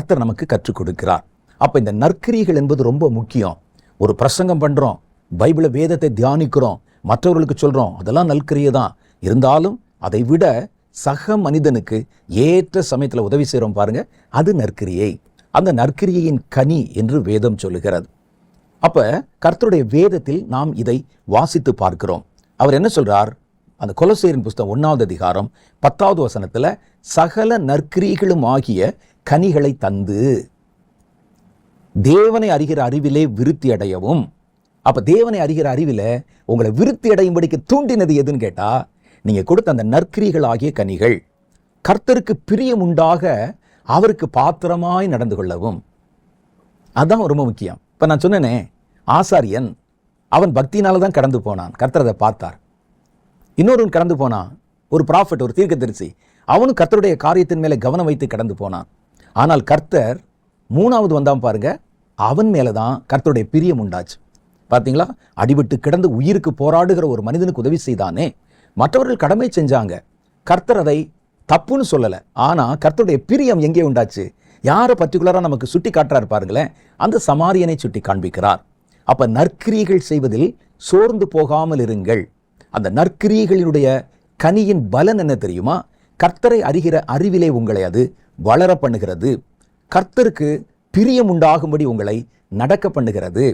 கர்த்தர் நமக்கு கற்றுக் கொடுக்கிறார். அப்ப இந்த நற்கிரியைகள் என்பது ரொம்ப முக்கியம். ஒரு பிரசங்கம் பண்றோம், பைபிள வேதத்தை தியானிக்கிறோம், மற்றவர்களுக்கு சொல்றோம், அதெல்லாம் நற்கிரியை தான். இருந்தாலும் அதை விட சக மனிதனுக்கு ஏற்ற சமயத்துல உதவி செய்யறோம் பாருங்க, அது நற்கிரியை. அந்த நற்கிரியையின் கனி என்று வேதம் சொல்லுகிறது. அப்ப கர்த்தருடைய வேதத்தில் நாம் இதை வாசித்து பார்க்கிறோம். அவர் என்ன சொல்றார்? அந்த கொலோசையரின் புஸ்தகம் 1வது அதிகாரம் 10வது வசனத்துல சகல நற்கிரியைகளும் ஆகிய கனிகளை தந்து தேவனை அறிகிற அறிவிலே விருத்தி அடையவும். அப்ப தேவனை அறிகிற அறிவில உங்களை விருத்தி அடையும்படிக்கு தூண்டினது எதுன்னு கேட்டா, நீங்க கொடுத்த அந்த நற்கிரியைகள் ஆகிய கனிகள். கர்த்தருக்கு பிரியம் உண்டாக அவருக்கு பாத்திரமாய் நடந்து கொள்ளவும். அதான் ரொம்ப முக்கியம். இப்ப நான் சொன்னேனே, ஆசாரியன் அவன் பக்தினாலதான் கடந்து போனான், கர்த்தர் அதை பார்த்தார். இன்னொருவன் கடந்து போனான், ஒரு ப்ராஃபட், ஒரு தீர்க்கதரிசி, அவனும் கர்த்தருடைய காரியத்தின் மேலே கவனம் வைத்து கடந்து போனான். ஆனால் கர்த்தர் 3வது வந்தான் பாருங்க, அவன் மேலதான் கர்த்தருடைய பிரியம் உண்டாச்சு. பார்த்தீங்களா? அடிபட்டு கிடந்து உயிருக்கு போராடுகிற ஒரு மனிதனுக்கு உதவி செய்தானே. மற்றவர்கள் கடமை செஞ்சாங்க, கர்த்தர் அதை தப்புன்னு சொல்லல. ஆனா கர்த்தருடைய பிரியம் எங்கே உண்டாச்சு? யாரை பர்டிகுலரா நமக்கு சுட்டி காட்டுறாரு பாருங்களேன், அந்த சமாரியனை சுட்டி காண்பிக்கிறார். அப்ப நற்கிரியைகள் செய்வதில் சோர்ந்து போகாமல் இருங்கள். அந்த நற்கிரியைகளினுடைய கனியின் பலன் என்ன தெரியுமா? கர்த்தரை அறிகிற அறிவிலே உங்களை அது வளர பண்ணுகிறது. கர்த்தருக்கு பிரியம் உண்டாகும்படி உங்களை நடக்க பண்ணுகிறது.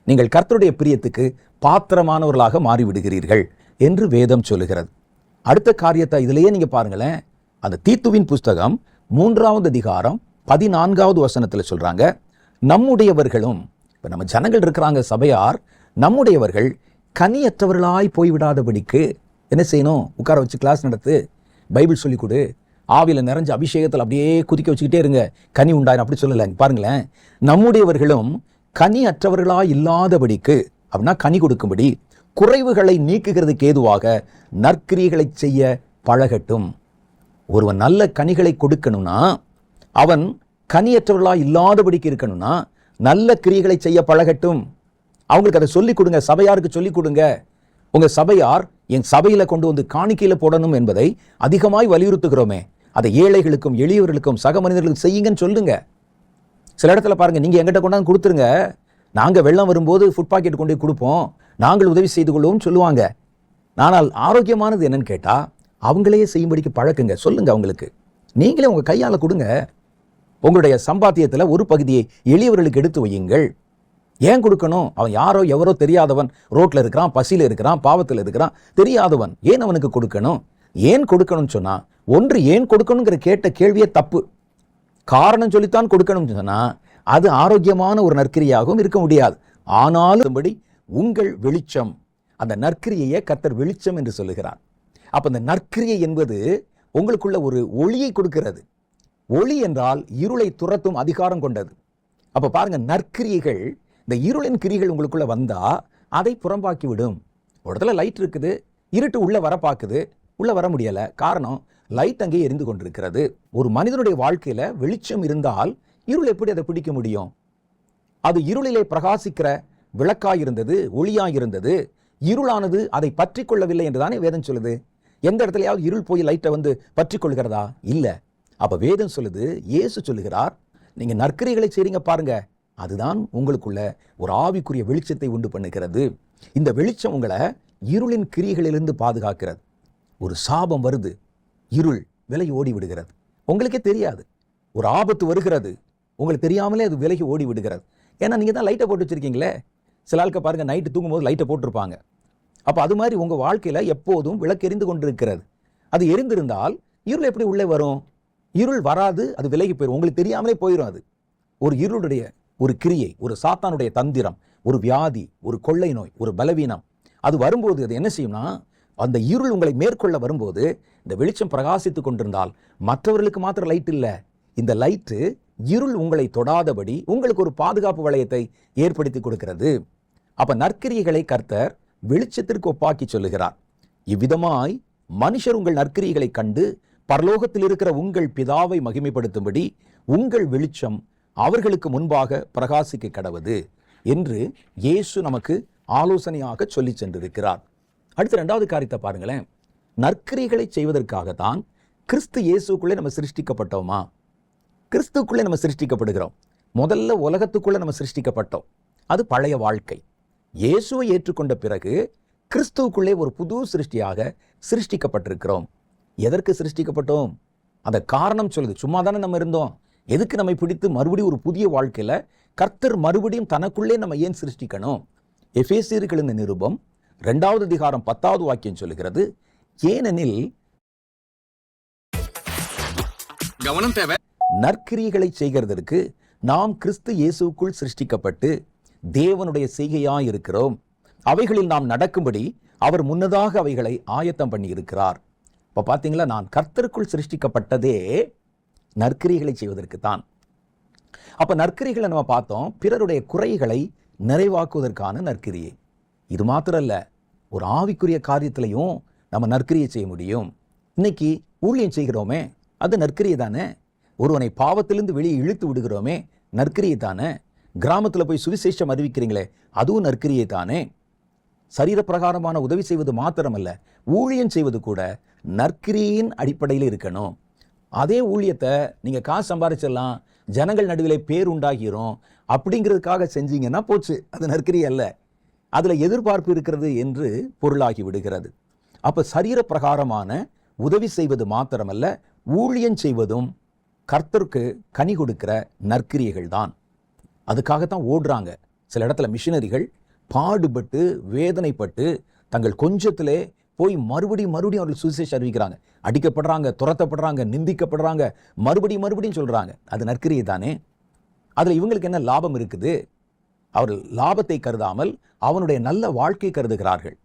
நீங்கள் கர்த்தருடைய பிரியத்துக்கு பாத்திரமானவர்களாக மாறிவிடுகிறீர்கள் என்று வேதம் சொல்லுகிறது. அடுத்த காரியத்தை இதிலேயே நீங்க பாருங்களேன். அந்த தீத்துவின் புஸ்தகம் 3வது அதிகாரம் 14வது வசனத்துல சொல்றாங்க, நம்முடையவர்களும், இப்ப நம்ம ஜனங்கள் இருக்கிறாங்க, சபையார், நம்முடையவர்கள் கனியற்றவர்களாய் போய்விடாதபடிக்கு என்ன செய்யணும்? உட்கார வச்சு கிளாஸ் நடத்து, பைபிள் சொல்லிக் கொடு, ஆவியில நிறைஞ்ச அபிஷேகத்தில் அப்படியே குதிக்க வச்சுக்கிட்டே இருங்க, கனி உண்டாயிரும். அப்படி சொல்லலை. பாருங்களேன், நம்முடையவர்களும் கனி அற்றவர்களாய் இல்லாதபடிக்கு, அப்படின்னா கனி கொடுக்கும்படி, குறைவுகளை நீக்குகிறதுக்கு ஏதுவாக நற்கிரியைகளை செய்ய பழகட்டும். ஒருவன் நல்ல கனிகளை கொடுக்கணும்னா, அவன் கனியற்றவர்களாய் இல்லாதபடிக்கு இருக்கணும்னா நல்ல கிரியைகளை செய்ய பழகட்டும். அவங்களுக்கு அதை சொல்லிக் கொடுங்க, சபையாருக்கு சொல்லிக் கொடுங்க. உங்க சபையார் என் சபையில கொண்டு வந்து காணிக்கையில போடணும் என்பதை அதிகமாய் வலியுறுத்துகிறோமே, அதை ஏழைகளுக்கும் எளியவர்களுக்கும் சக மனிதர்களுக்கும் செய்யுங்கன்னு சொல்லுங்க. சில இடத்துல பாருங்க, நீங்க எங்கிட்ட கொண்டாந்து கொடுத்துருங்க, நாங்க வெள்ளம் வரும்போது ஃபுட் பாக்கெட் கொண்டு கொடுப்போம், நாங்கள் உதவி செய்து கொள்வோம் சொல்லுவாங்க. ஆனால் ஆரோக்கியமானது என்னன்னு கேட்டா, அவங்களையே செய்யும்படிக்கு பழக்குங்க, சொல்லுங்க அவங்களுக்கு. நீங்களே உங்க கையால கொடுங்க. உங்களுடைய சம்பாத்தியத்துல ஒரு பகுதியை எளியவர்களுக்கு எடுத்து வையுங்கள். ஏன் கொடுக்கணும்? அவன் யாரோ எவரோ தெரியாதவன், ரோட்ல இருக்கிறான், பசியில இருக்கிறான், பாவத்தில் இருக்கிறான், தெரியாதவன். ஏன் அவனுக்கு கொடுக்கணும்? ஏன் கொடுக்கணும்னு சொன்னா, ஒன்று ஏன் கொடுக்கணுங்கிற கேட்ட கேள்வியே தப்பு. காரணம் சொல்லித்தான் கொடுக்கணும்னு சொன்னா அது ஆரோக்கியமான ஒரு நற்கிரியாகவும் இருக்க முடியாது. ஆனாலும் உங்கள் வெளிச்சம், அந்த நற்கிரியையை கர்த்தர் வெளிச்சம் என்று சொல்லுகிறார். அப்ப இந்த நற்கிரியை என்பது உங்களுக்குள்ள ஒரு ஒளியை கொடுக்கிறது. ஒளி என்றால் இருளை துரத்தும் அதிகாரம் கொண்டது. அப்ப பாருங்க, நற்கிரியைகள், இந்த இருளின் கிரிகள் உங்களுக்குள்ள வந்தா அதை புறம்பாக்கி விடும். ஒரு இடத்துல லைட் இருக்குது, இருட்டு உள்ள வர பார்க்குது, உள்ள வர முடியல. காரணம், லைட் அங்கே எரிந்து கொண்டிருக்கிறது. ஒரு மனிதனுடைய வாழ்க்கையில வெளிச்சம் இருந்தால் இருள் எப்படி அதை பிடிக்க முடியும்? அது இருளிலே பிரகாசிக்கிற விளக்காயிருந்தது, ஒளியாயிருந்தது. இருளானது அதை பற்றி கொள்ளவில்லை என்றுதானே வேதம் சொல்லுது. எந்த இடத்துலயாவது இருள் போய் லைட்டை வந்து பற்றி கொள்கிறதா? இல்ல. அப்ப வேதம் சொல்லுது, இயேசு சொல்லுகிறார், நீங்க நற்கிரியைகளை செய்றீங்க பாருங்க, அதுதான் உங்களுக்குள்ள ஒரு ஆவிக்குரிய வெளிச்சத்தை உண்டு பண்ணுகிறது. இந்த வெளிச்சம் உங்களை இருளின் கிரியைகளிலிருந்து பாதுகாக்கிறது. ஒரு சாபம் வருது, இருள் விலகி ஓடி விடுகிறது, உங்களுக்கே தெரியாது. ஒரு ஆபத்து வருகிறது, உங்களுக்கு தெரியாமலே அது விலகி ஓடி விடுகிறது. ஏன்னா நீங்க தான் லைட்டை போட்டு வச்சிருக்கீங்களே. சில ஆளுக்கு பாருங்க, நைட்டு தூங்கும்போது லைட்டை போட்டிருப்பாங்க. அப்ப அது மாதிரி உங்க வாழ்க்கையில எப்போதும் விளக்கு எரிந்து கொண்டிருக்கிறது. அது எரிந்திருந்தால் இருள் எப்படி உள்ளே வரும்? இருள் வராது, அது விலகி போயிடும், உங்களுக்கு தெரியாமலே போயிடும். அது ஒரு இருளுடைய ஒரு கிரியை, ஒரு சாத்தானுடைய தந்திரம், ஒரு வியாதி, ஒரு கொள்ளை நோய், ஒரு பலவீனம், அது வரும்போது அது என்ன செய்யும்னா, அந்த இருள் உங்களை மேற்கொள்ள வரும்போது இந்த வெளிச்சம் பிரகாசித்து கொண்டிருந்தால் மற்றவர்களுக்கு மாத்திரம் லைட் இல்லை, இந்த லைட்டு இருள் உங்களை தொடாதபடி உங்களுக்கு ஒரு பாதுகாப்பு வளையத்தை ஏற்படுத்தி கொடுக்கிறது. அப்ப நற்கிரியைகளை கர்த்தர் வெளிச்சத்திற்கு ஒப்பாக்கி சொல்லுகிறார். இவ்விதமாய் மனுஷர் உங்கள் நற்கிரியைகளை கண்டு பரலோகத்தில் இருக்கிற உங்கள் பிதாவை மகிமைப்படுத்தும்படி உங்கள் வெளிச்சம் அவர்களுக்கு முன்பாக பிரகாசிக்க கடவது என்று இயேசு நமக்கு ஆலோசனையாக சொல்லி சென்றிருக்கிறார். அடுத்த 2வது காரியத்தை பாருங்களேன். நற்கிரியைகளை செய்வதற்காகத்தான் கிறிஸ்து இயேசுக்குள்ளே நம்ம சிருஷ்டிக்கப்பட்டோமா? கிறிஸ்துக்குள்ளே நம்ம சிருஷ்டிக்கப்படுகிறோம். முதல்ல உலகத்துக்குள்ளே நம்ம சிருஷ்டிக்கப்பட்டோம். அது பழைய வாழ்க்கை. இயேசுவை ஏற்றுக்கொண்ட பிறகு கிறிஸ்துவுக்குள்ளே ஒரு புது சிருஷ்டியாக சிருஷ்டிக்கப்பட்டிருக்கிறோம். எதற்கு சிருஷ்டிக்கப்பட்டோம்? அந்த காரணம் சொல்லுது. சும்மா தானே நம்ம இருந்தோம். எதுக்கு நம்மை பிடித்து மறுபடியும் ஒரு புதிய வாழ்க்கையில கர்த்தர் மறுபடியும் தனக்குள்ளே நம்ம ஏன் சிருஷ்டிக்கணும்? எபேசியருக்கு எழுதின நிருபம் 2வது அதிகாரம் 10வது வாக்கியம் சொல்லுகிறது, ஏனெனில் கவனம் தேவை. நற்கிரியைகளை செய்கிறதற்கு நாம் கிறிஸ்து இயேசுக்குள் சிருஷ்டிக்கப்பட்டு தேவனுடைய செய்கையாய் இருக்கிறோம். அவைகளில் நாம் நடக்கும்படி அவர் முன்னதாக அவைகளை ஆயத்தம் பண்ணி இருக்கிறார். இப்போ பார்த்தீங்களா, நான் கர்த்தருக்குள் சிருஷ்டிக்கப்பட்டதே நற்கிரியைகளை செய்வதற்கு தான். அப்போ நற்கிரிகளை நம்ம பார்த்தோம், பிறருடைய குறைகளை நிறைவாக்குவதற்கான நற்கிரியை. இது மாத்திரம் இல்லை, ஒரு ஆவிக்குரிய காரியத்திலையும் நம்ம நற்கிரியை செய்ய முடியும். இன்னைக்கு ஊழியம் செய்கிறோமே, அது நற்கிரியை தானே. ஒருவனை பாவத்திலிருந்து வெளியே இழுத்து விடுகிறோமே, நற்கிரியை தானே. கிராமத்தில் போய் சுவிசேஷம் அறிவிக்கிறீங்களே, அதுவும் நற்கிரியை தானே. சரீரப்பிரகாரமான உதவி செய்வது மாத்திரமல்ல, ஊழியம் செய்வது கூட நற்கிரியின் அடிப்படையில் இருக்கணும். அதே ஊழியத்தை நீங்கள் காசு சம்பாதிச்சிடலாம், ஜனங்கள் நடுவிலே பேர் உண்டாகிறோம் அப்படிங்கிறதுக்காக செஞ்சீங்கன்னா போச்சு, அது நற்கிரி அல்ல. அதில் எதிர்பார்ப்பு இருக்கிறது என்று பொருளாகி விடுகிறது. அப்போ சரீரப்பிரகாரமான உதவி செய்வது மாத்திரமல்ல, ஊழியம் செய்வதும் கர்த்தருக்கு கனி கொடுக்கிற நற்கிரியைகள் தான். அதுக்காகத்தான் ஓடுறாங்க. சில இடத்துல மிஷினரிகள் பாடுபட்டு வேதனைப்பட்டு தங்கள் கொஞ்சத்திலே போய் மறுபடியும் அவர்கள் சுவிசேஷம் அறிவிக்கிறாங்க. அடிக்கப்படுறாங்க, துரத்தப்படுறாங்க, நிந்திக்கப்படுறாங்க, மறுபடியும் சொல்றாங்க. அது நற்கிரியை தானே. அதில் இவங்களுக்கு என்ன லாபம் இருக்குது? அவர்கள் லாபத்தை கருதாமல் அவனுடைய நல்ல வாழ்க்கை கருதுகிறார்கள்.